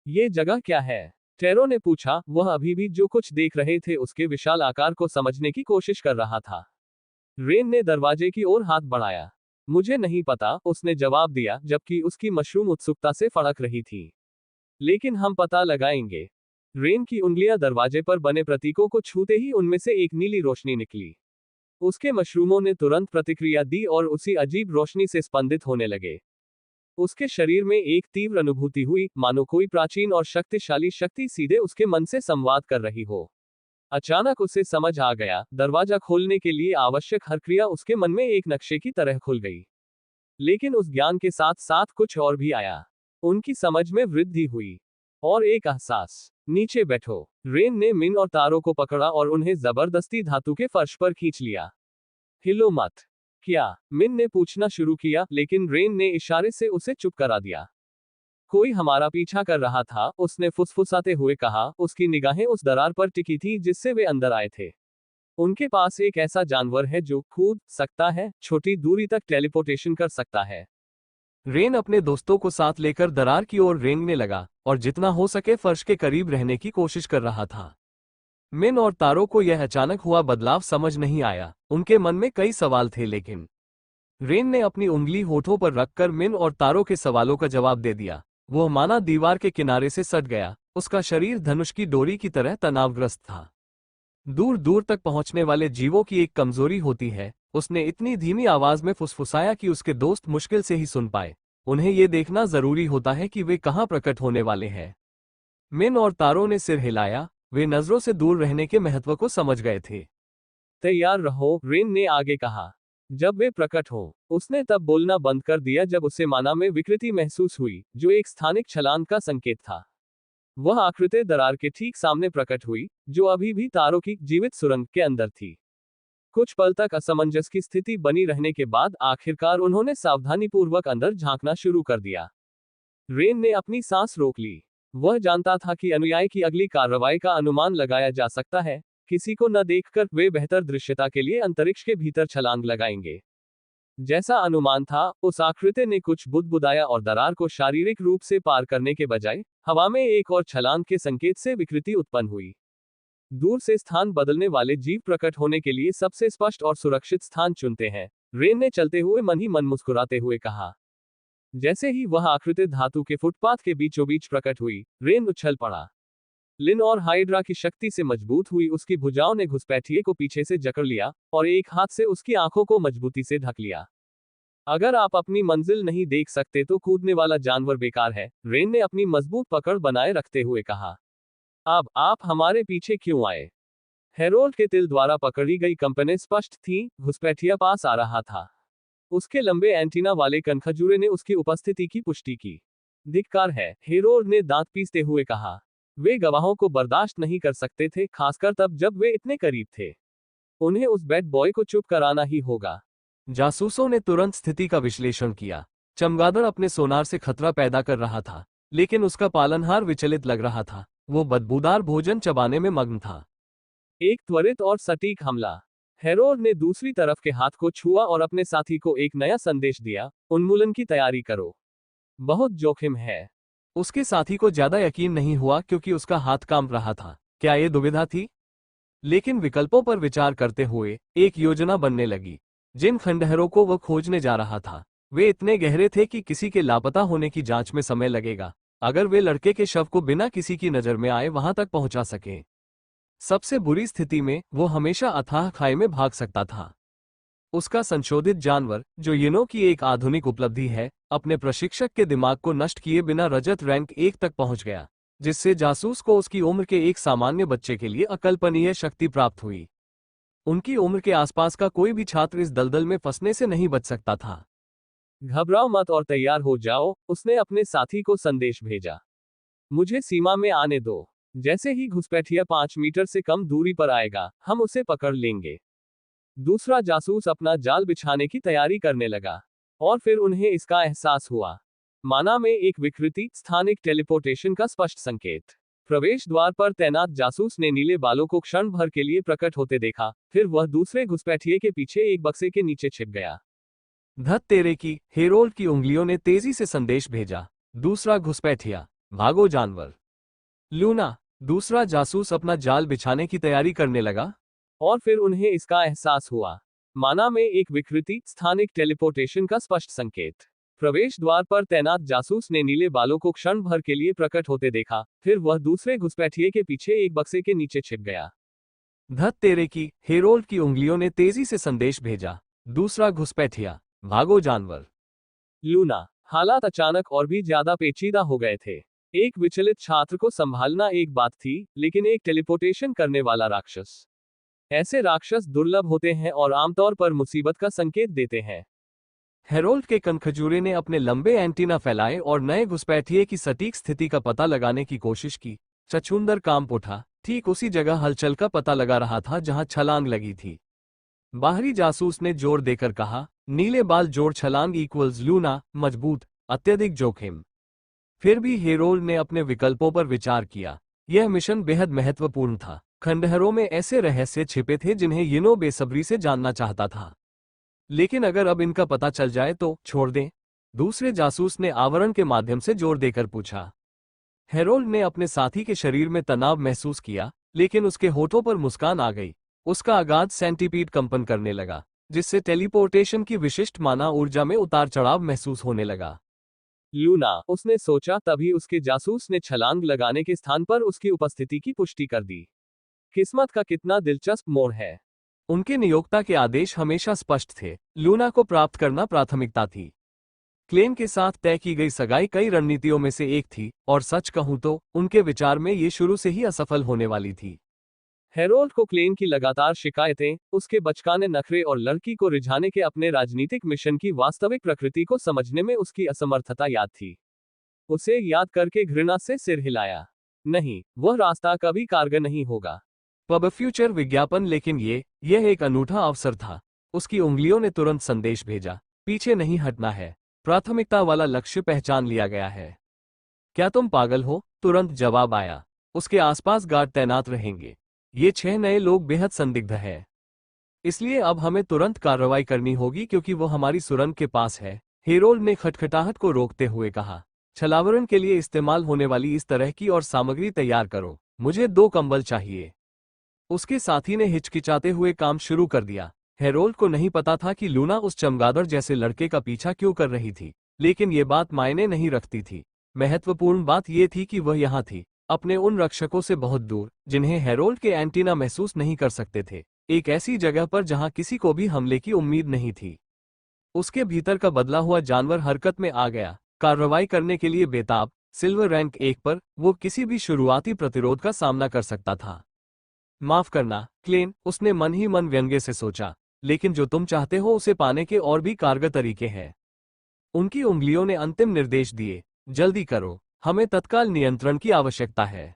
ये जगह क्या है? टेरो ने पूछा, वह अभी भी जो कुछ देख रहे थे उसके विशाल आकार को समझने की कोशिश कर रहा था। रेन ने दरवाजे की ओर हाथ बढ़ाया। मुझे नहीं पता, उसने जवाब दिया, जबकि उसकी मशरूम उत्सुकता से फड़क रही थी। लेकिन हम पता लगाएंगे। रेन की उंगलियां दरवाजे पर बने प्रतीकों को छूते ही उनमें से एक नीली रोशनी निकली। उसके मशरूमों ने तुरंत प्रतिक्रिया दी और उसी अजीब रोशनी से स्पंदित होने लगे। उसके शरीर में एक तीव्र अनुभूति हुई, मानो कोई प्राचीन और शक्तिशाली शक्ति सीधे उसके मन से संवाद कर रही हो। अचानक उसे समझ आ गया, दरवाजा खोलने के लिए आवश्यक हर क्रिया उसके मन में एक नक्शे की तरह खुल गई। लेकिन उस ज्ञान के साथ साथ कुछ और भी आया। उनकी समझ में वृद्धि हुई। और एक एहसास। नीचे बैठो। रेन ने मिन और तारो को पकड़ा और उन्हें जबरदस्ती धातु के फर्श पर खींच लिया। हिलो मत। क्या? मिन ने पूछना शुरू किया, लेकिन रेन ने इशारे से उसे चुप करा दिया। कोई हमारा पीछा कर रहा था, उसने फुसफुसाते हुए कहा, उसकी निगाहें उस दरार पर टिकी थी जिससे वे अंदर आए थे। उनके पास एक ऐसा जानवर है जो कूद सकता है, छोटी दूरी तक टेलीपोर्टेशन कर सकता है। रेन अपने दोस्तों को साथ लेकर दरार की ओर रेंगने लगा और जितना हो सके फर्श के करीब रहने की कोशिश कर रहा था। मिन और तारो को यह अचानक हुआ बदलाव समझ नहीं आया। उनके मन में कई सवाल थे, लेकिन रेन ने अपनी उंगली होठों पर रखकर मिन और तारो के सवालों का जवाब दे दिया। वह माना दीवार के किनारे से सट गया, उसका शरीर धनुष की डोरी की तरह तनावग्रस्त था। दूर दूर तक पहुंचने वाले जीवों की एक कमजोरी होती है, उसने इतनी धीमी आवाज में फुसफुसाया कि उसके दोस्त मुश्किल से ही सुन पाए। उन्हें यह देखना जरूरी होता है कि वे कहां प्रकट होने वाले हैं। मिन और तारो ने सिर हिलाया, वे नजरों से दूर रहने के महत्व को समझ गए थे। तैयार रहो, रेन ने आगे कहा। जब वे प्रकट हो। उसने तब बोलना बंद कर दिया जब उसे माना में विकृति महसूस हुई, जो एक स्थानिक छलांग का संकेत था। वह आकृति दरार के ठीक सामने प्रकट हुई, जो अभी भी तारों की जीवित सुरंग के अंदर थी। कुछ पल तक असमंजस की स्थिति बनी रहने के बाद आखिरकार उन्होंने सावधानीपूर्वक अंदर झांकना शुरू कर दिया। रेन ने अपनी सांस रोक ली। वह जानता था कि अनुयायी की अगली कार्रवाई का अनुमान लगाया जा सकता है। किसी को न देखकर वे बेहतर दृश्यता के लिए अंतरिक्ष के भीतर छलांग लगाएंगे। जैसा अनुमान था, उस आकृति ने कुछ बुदबुदाया और दरार को शारीरिक रूप से पार करने के बजाय हवा में एक और छलांग के संकेत से विकृति उत्पन्न हुई। दूर से स्थान बदलने वाले जीव प्रकट होने के लिए सबसे स्पष्ट और सुरक्षित स्थान चुनते हैं, रेन ने चलते हुए मन ही मन मुस्कुराते हुए कहा। जैसे ही वह आकृति धातु के फुटपाथ के बीचों बीच प्रकट हुई, रेन उछल पड़ा। लिन और हाइड्रा की शक्ति से मजबूत हुई उसकी भुजाओं ने घुसपैठिए को पीछे से जकड़ लिया और एक हाथ से उसकी आंखों को मजबूती से ढक लिया। अगर आप अपनी मंजिल नहीं देख सकते तो कूदने वाला जानवर बेकार है, रेन ने अपनी मजबूत पकड़ बनाए रखते हुए कहा। अब आप हमारे पीछे क्यों आए? हेरोल्ड के तिल द्वारा पकड़ी गई कंपनी स्पष्ट थी, घुसपैठिया पास आ रहा था। उसके लंबे एंटीना वाले कनखजूरे ने उसकी उपस्थिति की पुष्टि की। धिक्कार है, हेरोल्ड ने दांत पीसते हुए कहा। वे गवाहों को बर्दाश्त नहीं कर सकते थे, खासकर तब जब वे इतने करीब थे। उन्हें उस बैड बॉय को चुप कराना ही होगा। जासूसों ने तुरंत स्थिति का विश्लेषण किया। चमगादड़ अपने सोनार से खतरा पैदा कर रहा था, लेकिन उसका पालनहार विचलित लग रहा था। वो बदबूदार भोजन चबाने में मग्न था। एक त्वरित और सटीक हमला। हेरोल्ड ने दूसरी तरफ के हाथ को छुआ और अपने साथी को एक नया संदेश दिया, उन्मूलन की तैयारी करो। बहुत जोखिम है। उसके साथी को ज्यादा यकीन नहीं हुआ क्योंकि उसका हाथ कांप रहा था। क्या ये दुविधा थी? लेकिन विकल्पों पर विचार करते हुए एक योजना बनने लगी। जिन खंडहरों को वह खोजने जा रहा था, वे इतने गहरे थे कि किसी के लापता होने की जांच में समय लगेगा, अगर वे लड़के के शव को बिना किसी की नजर में आए वहां तक पहुंचा सके। सबसे बुरी स्थिति में वो हमेशा अथाह खाई में भाग सकता था। उसका संशोधित जानवर, जो यिनो की एक आधुनिक उपलब्धि है, अपने प्रशिक्षक के दिमाग को नष्ट किए बिना रजत रैंक 1 तक पहुंच गया, जिससे जासूस को उसकी उम्र के एक सामान्य बच्चे के लिए अकल्पनीय शक्ति प्राप्त हुई। उनकी उम्र के आसपास का कोई भी छात्र इस दलदल में फंसने से नहीं बच सकता था। घबराओ मत और तैयार हो जाओ, उसने अपने साथी को संदेश भेजा। मुझे सीमा में आने दो। जैसे ही घुसपैठिया 5 मीटर से कम दूरी पर आएगा, हम उसे पकड़ लेंगे। दूसरा जासूस अपना जाल बिछाने की तैयारी करने लगा। और फिर उन्हें इसका एहसास हुआ। माना में एक विकृति, स्थानिक टेलीपोर्टेशन का स्पष्ट संकेत। प्रवेश द्वार पर तैनात जासूस ने नीले बालों को क्षण भर के लिए प्रकट होते देखा, फिर वह दूसरे घुसपैठिए के पीछे एक बक्से के नीचे छिप गया। धत तेरे की, हेरोल्ड की उंगलियों ने तेजी से संदेश भेजा। दूसरा घुसपैठिया, भागो जानवर। लूना, दूसरा जासूस अपना जाल बिछाने की तैयारी करने लगा। और फिर उन्हें इसका एहसास हुआ। माना में एक विकृति, स्थानिक टेलीपोर्टेशन का स्पष्ट संकेत। प्रवेश द्वार पर तैनात जासूस ने नीले बालों को क्षण भर के लिए प्रकट होते देखा, फिर वह दूसरे घुसपैठिए के पीछे एक बक्से के नीचे छिप गया। धत तेरे की, हेरोल्ड की उंगलियों ने तेजी से संदेश भेजा। दूसरा घुसपैठिया, भागो जानवर। लूना, हालात अचानक और भी ज्यादा पेचीदा हो गए थे। एक विचलित छात्र को संभालना एक बात थी, लेकिन एक टेलीपोर्टेशन करने वाला राक्षस। ऐसे राक्षस दुर्लभ होते हैं और आमतौर पर मुसीबत का संकेत देते हैं। हेरोल्ड के कनखजूरे ने अपने लंबे एंटीना फैलाए और नए घुसपैठिए की सटीक स्थिति का पता लगाने की कोशिश की। चछुंदर कांप उठा, ठीक उसी जगह हलचल का पता लगा रहा था जहां छलांग लगी थी। बाहरी जासूस ने जोर देकर कहा, नीले बाल जोड़ छलांग इक्वल्स लूना, मजबूत, अत्यधिक जोखिम। फिर भी हेरोल्ड ने अपने विकल्पों पर विचार किया। यह मिशन बेहद महत्वपूर्ण था। खंडहरों में ऐसे रहस्य छिपे थे जिन्हें यिनो बेसब्री से जानना चाहता था। लेकिन अगर अब इनका पता चल जाए तो छोड़ दें? दूसरे जासूस ने आवरण के माध्यम से जोर देकर पूछा। हेरोल्ड ने अपने साथी के शरीर में तनाव महसूस किया, लेकिन उसके होठों पर मुस्कान आ गई। उसका अगाध सेंटीपीड कंपन करने लगा, जिससे टेलीपोर्टेशन की विशिष्ट माना ऊर्जा में उतार चढ़ाव महसूस होने लगा। लूना, उसने सोचा, तभी उसके जासूस ने छलांग लगाने के स्थान पर उसकी उपस्थिति की पुष्टि कर दी। किस्मत का कितना दिलचस्प मोड़ है। उनके नियोक्ता के आदेश हमेशा स्पष्ट थे। लूना को प्राप्त करना प्राथमिकता थी। क्लेन के साथ तय की गई सगाई कई रणनीतियों में से एक थी, और सच कहूं तो उनके विचार में ये शुरू से ही असफल होने वाली थी। हेरोल्ड को क्लेन की लगातार शिकायतें, उसके बचकाने नखरे और लड़की को रिझाने के अपने राजनीतिक मिशन की वास्तविक प्रकृति को समझने में उसकी असमर्थता याद थी। उसे याद करके घृणा से सिर हिलाया। नहीं, वह रास्ता कभी कारगर नहीं होगा। पब फ्यूचर विज्ञापन, लेकिन यह एक अनूठा अवसर था। उसकी उंगलियों ने तुरंत संदेश भेजा, पीछे नहीं हटना है। प्राथमिकता वाला लक्ष्य पहचान लिया गया है। क्या तुम पागल हो? तुरंत जवाब आया। उसके आसपास गार्ड तैनात रहेंगे। ये 6 नए लोग बेहद संदिग्ध है, इसलिए अब हमें तुरंत कार्रवाई करनी होगी क्योंकि वो हमारी सुरंग के पास है। हेरोल्ड ने खटखटाहट को रोकते हुए कहा, छलावरण के लिए इस्तेमाल होने वाली इस तरह की और सामग्री तैयार करो। मुझे 2 कंबल चाहिए। उसके साथी ने हिचकिचाते हुए काम शुरू कर दिया। हेरोल्ड को नहीं पता था कि लूना उस चमगादड़ जैसे लड़के का पीछा क्यों कर रही थी, लेकिन ये बात मायने नहीं रखती थी। महत्वपूर्ण बात यह थी कि वह यहाँ थी, अपने उन रक्षकों से बहुत दूर, जिन्हें हेरोल्ड के एंटीना महसूस नहीं कर सकते थे। एक ऐसी जगह पर जहां किसी को भी हमले की उम्मीद नहीं थी। उसके भीतर का बदला हुआ जानवर हरकत में आ गया, कार्रवाई करने के लिए बेताब। सिल्वर रैंक 1 पर वो किसी भी शुरुआती प्रतिरोध का सामना कर सकता था। माफ करना, क्लेन, उसने मन ही मन व्यंग्य से सोचा। लेकिन जो तुम चाहते हो उसे पाने के और भी कारगर तरीके हैं। उनकी उंगलियों ने अंतिम निर्देश दिए, जल्दी करो, हमें तत्काल नियंत्रण की आवश्यकता है।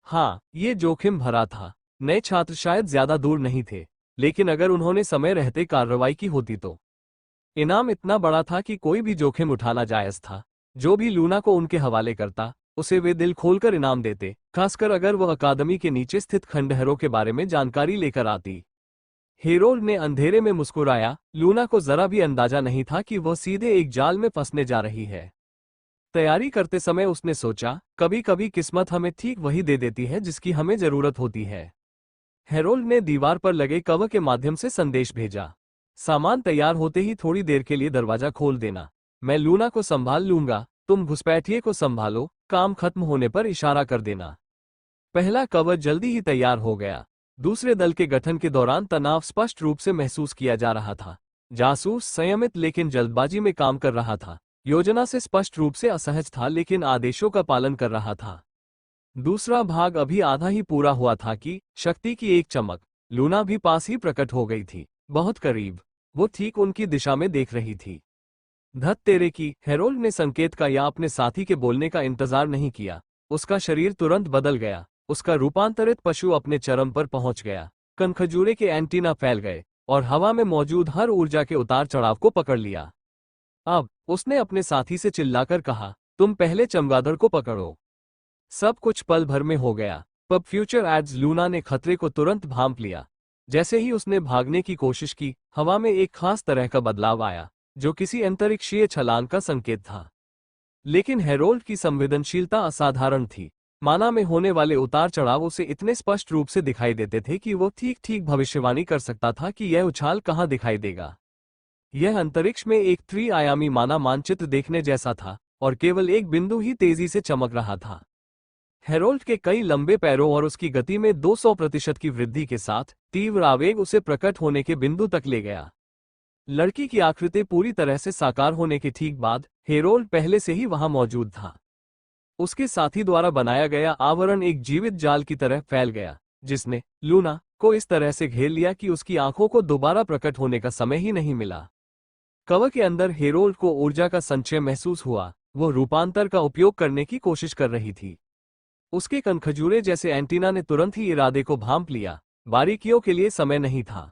हाँ, ये जोखिम भरा था। नए छात्र शायद ज्यादा दूर नहीं थे, लेकिन अगर उन्होंने समय रहते कार्रवाई की होती तो इनाम इतना बड़ा था कि कोई भी जोखिम उठाना जायज था। जो भी लूना को उनके हवाले करता, उसे वे दिल खोलकर इनाम देते, खासकर अगर वह अकादमी के नीचे स्थित खंडहरों के बारे में जानकारी लेकर आती। हेरोल्ड ने अंधेरे में मुस्कुराया। लूना को जरा भी अंदाजा नहीं था कि वह सीधे एक जाल में फंसने जा रही है। तैयारी करते समय उसने सोचा, कभी कभी किस्मत हमें ठीक वही दे देती है जिसकी हमें जरूरत होती है। हेरोल्ड ने दीवार पर लगे कवर के माध्यम से संदेश भेजा। सामान तैयार होते ही थोड़ी देर के लिए दरवाजा खोल देना। मैं लूना को संभाल लूंगा, तुम घुसपैठिए को संभालो, काम खत्म होने पर इशारा कर देना। पहला कवर जल्दी ही तैयार हो गया। दूसरे दल के गठन के दौरान तनाव स्पष्ट रूप से महसूस किया जा रहा था। जासूस संयमित लेकिन जल्दबाजी में काम कर रहा था। योजना से स्पष्ट रूप से असहज था लेकिन आदेशों का पालन कर रहा था। दूसरा भाग अभी आधा ही पूरा हुआ था कि शक्ति की एक चमक। लूना भी पास ही प्रकट हो गई थी, बहुत करीब। वो ठीक उनकी दिशा में देख रही थी। धत तेरे की! हेरोल्ड ने संकेत का या अपने साथी के बोलने का इंतजार नहीं किया। उसका शरीर तुरंत बदल गया। उसका रूपांतरित पशु अपने चरम पर पहुंच गया। कनखजूरे के एंटीना फैल गए और हवा में मौजूद हर ऊर्जा के उतार चढ़ाव को पकड़ लिया। अब उसने अपने साथी से चिल्लाकर कहा, तुम पहले चमगादड़ को पकड़ो। सब कुछ पल भर में हो गया। पब फ्यूचर एड्स। लूना ने खतरे को तुरंत भांप लिया। जैसे ही उसने भागने की कोशिश की, हवा में एक खास तरह का बदलाव आया, जो किसी अंतरिक्षीय छलांग का संकेत था। लेकिन हेरोल्ड की संवेदनशीलता असाधारण थी। माना में होने वाले उतार चढ़ाव उसे इतने स्पष्ट रूप से दिखाई देते थे कि वो ठीक ठीक भविष्यवाणी कर सकता था कि यह उछाल कहाँ दिखाई देगा। यह अंतरिक्ष में एक त्रि-आयामी माना मानचित्र देखने जैसा था, और केवल एक बिंदु ही तेजी से चमक रहा था। हेरोल्ड के कई लंबे पैरों और उसकी गति में 200% की वृद्धि के साथ तीव्र आवेग उसे प्रकट होने के बिंदु तक ले गया। लड़की की आकृति पूरी तरह से साकार होने के ठीक बाद हेरोल्ड पहले से ही वहां मौजूद था। उसके साथी द्वारा बनाया गया आवरण एक जीवित जाल की तरह फैल गया, जिसने लूना को इस तरह से घेर लिया कि उसकी आंखों को दोबारा प्रकट होने का समय ही नहीं मिला। कवर के अंदर हेरोल्ड को ऊर्जा का संचय महसूस हुआ। वो रूपांतर का उपयोग करने की कोशिश कर रही थी। उसके कनखजूरे जैसे एंटीना ने तुरंत ही इरादे को भांप लिया। बारीकियों के लिए समय नहीं था।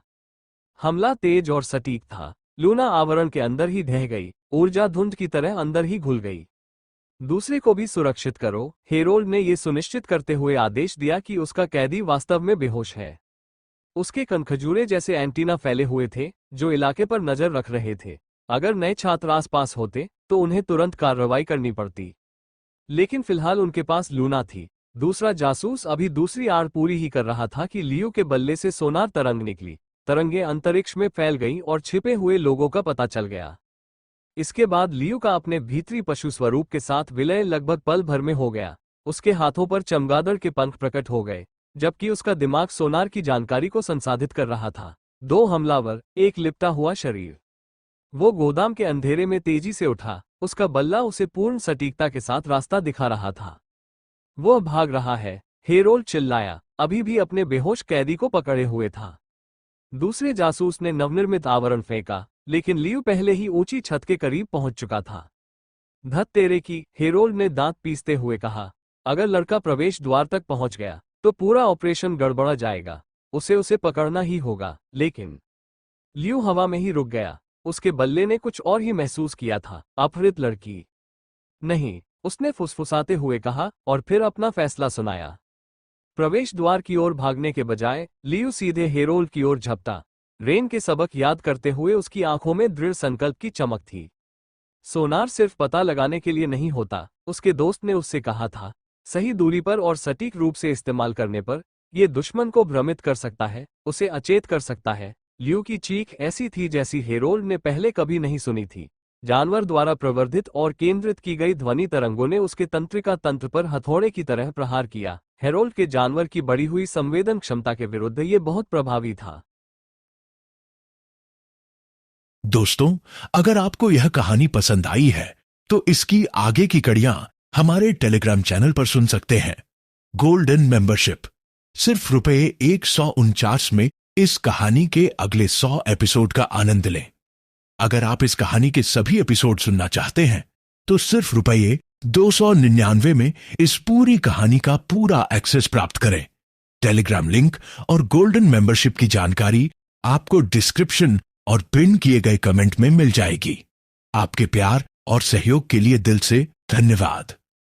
हमला तेज और सटीक था। लूना आवरण के अंदर ही ढह गई, ऊर्जा धुंध की तरह अंदर ही घुल गई। दूसरे को भी सुरक्षित करो, हेरोल्ड ने यह सुनिश्चित करते हुए आदेश दिया कि उसका कैदी वास्तव में बेहोश है। उसके कनखजूरे जैसे एंटीना फैले हुए थे, जो इलाके पर नजर रख रहे थे। अगर नए छात्र आसपास होते तो उन्हें तुरंत कार्रवाई करनी पड़ती, लेकिन फिलहाल उनके पास लूना थी। दूसरा जासूस अभी दूसरी आड़ पूरी ही कर रहा था कि लियो के बल्ले से सोनार तरंग निकली। तरंगे अंतरिक्ष में फैल गईं और छिपे हुए लोगों का पता चल गया। इसके बाद लियो का अपने भीतरी पशु स्वरूप के साथ विलय लगभग पल भर में हो गया। उसके हाथों पर चमगादड़ के पंख प्रकट हो गए, जबकि उसका दिमाग सोनार की जानकारी को संसाधित कर रहा था। 2 हमलावर, एक लिपटा हुआ शरीर। वो गोदाम के अंधेरे में तेजी से उठा। उसका बल्ला उसे पूर्ण सटीकता के साथ रास्ता दिखा रहा था। वह भाग रहा है, हेरोल्ड चिल्लाया, अभी भी अपने बेहोश कैदी को पकड़े हुए था। दूसरे जासूस ने नवनिर्मित आवरण फेंका, लेकिन लियो पहले ही ऊंची छत के करीब पहुंच चुका था। धत तेरे की! हेरोल्ड ने दांत पीसते हुए कहा, अगर लड़का प्रवेश द्वार तक पहुंच गया तो पूरा ऑपरेशन गड़बड़ा जाएगा। उसे पकड़ना ही होगा। लेकिन लियो हवा में ही रुक गया। उसके बल्ले ने कुछ और ही महसूस किया था। अपहृत लड़की नहीं, उसने फुसफुसाते हुए कहा और फिर अपना फैसला सुनाया। प्रवेश द्वार की ओर भागने के बजाय लियो सीधे हेरोल्ड की ओर झपटा। रेन के सबक याद करते हुए उसकी आंखों में दृढ़ संकल्प की चमक थी। सोनार सिर्फ पता लगाने के लिए नहीं होता, उसके दोस्त ने उससे कहा था। सही दूरी पर और सटीक रूप से इस्तेमाल करने पर यह दुश्मन को भ्रमित कर सकता है, उसे अचेत कर सकता है। लियो की चीख ऐसी थी जैसी हेरोल्ड ने पहले कभी नहीं सुनी थी। जानवर द्वारा प्रवर्धित और केंद्रित की गई ध्वनि तरंगों ने उसके तंत्रिका तंत्र पर हथौड़े की तरह प्रहार किया। हेरोल्ड के जानवर की बढ़ी हुई संवेदन क्षमता के विरुद्ध ये बहुत प्रभावी था। दोस्तों, अगर आपको यह कहानी पसंद आई है तो इसकी आगे की कड़ियां हमारे टेलीग्राम चैनल पर सुन सकते हैं। गोल्डन मेंबरशिप सिर्फ ₹149 में इस कहानी के अगले 100 एपिसोड का आनंद लें। अगर आप इस कहानी के सभी एपिसोड सुनना चाहते हैं तो सिर्फ रुपये 299 में इस पूरी कहानी का पूरा एक्सेस प्राप्त करें। टेलीग्राम लिंक और गोल्डन मेंबरशिप की जानकारी आपको डिस्क्रिप्शन और पिन किए गए कमेंट में मिल जाएगी। आपके प्यार और सहयोग के लिए दिल से धन्यवाद।